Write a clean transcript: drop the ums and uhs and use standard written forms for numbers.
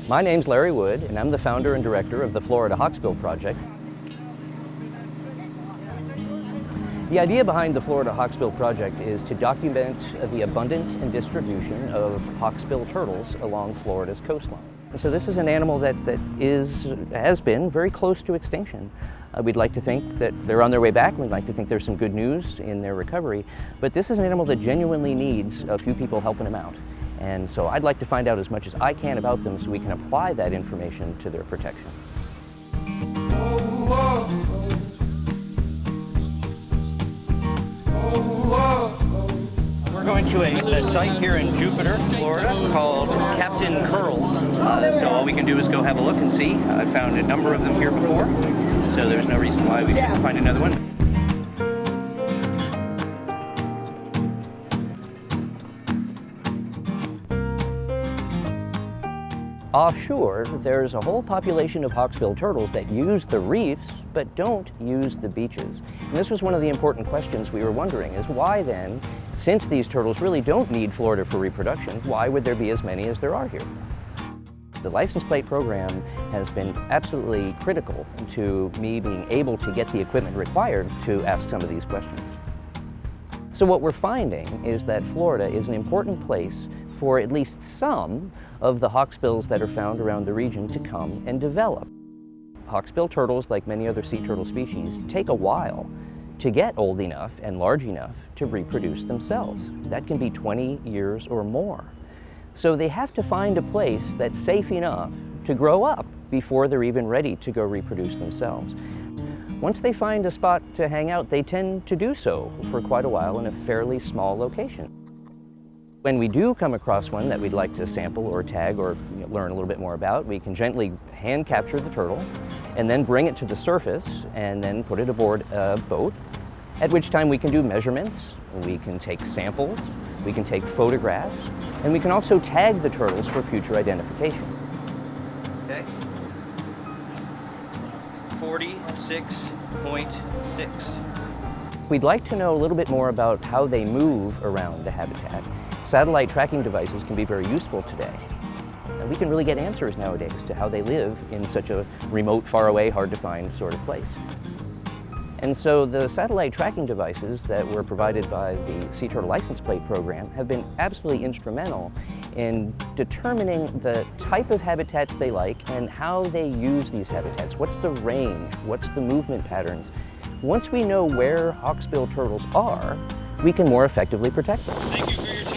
My name's Larry Wood, and I'm the founder and director of the Florida Hawksbill Project. The idea behind the Florida Hawksbill Project is to document the abundance and distribution of hawksbill turtles along Florida's coastline. And so this is an animal that has been very close to extinction. We'd like to think that they're on their way back. We'd like to think there's some good news in their recovery. But this is an animal that genuinely needs a few people helping him out. And so I'd like to find out as much as I can about them so we can apply that information to their protection. We're going to a site here in Jupiter, Florida, called Captain Curls. So all we can do is go have a look and see. I found a number of them here before, so there's no reason why we shouldn't find another one. Offshore, there's a whole population of hawksbill turtles that use the reefs but don't use the beaches. And this was one of the important questions we were wondering, is why then, since these turtles really don't need Florida for reproduction, why would there be as many as there are here? The license plate program has been absolutely critical to me being able to get the equipment required to ask some of these questions. So what we're finding is that Florida is an important place for at least some of the hawksbills that are found around the region to come and develop. Hawksbill turtles, like many other sea turtle species, take a while to get old enough and large enough to reproduce themselves. That can be 20 years or more. So they have to find a place that's safe enough to grow up before they're even ready to go reproduce themselves. Once they find a spot to hang out, they tend to do so for quite a while in a fairly small location. When we do come across one that we'd like to sample or tag or learn a little bit more about, we can gently hand capture the turtle and then bring it to the surface and then put it aboard a boat, at which time we can do measurements, we can take samples, we can take photographs, and we can also tag the turtles for future identification. Okay. 46.6. We'd like to know a little bit more about how they move around the habitat. Satellite tracking devices can be very useful today. And we can really get answers nowadays to how they live in such a remote, far away, hard to find sort of place. And so the satellite tracking devices that were provided by the Sea Turtle License Plate Program have been absolutely instrumental in determining the type of habitats they like and how they use these habitats. What's the range? What's the movement patterns? Once we know where hawksbill turtles are, we can more effectively protect them. Thank you for your time.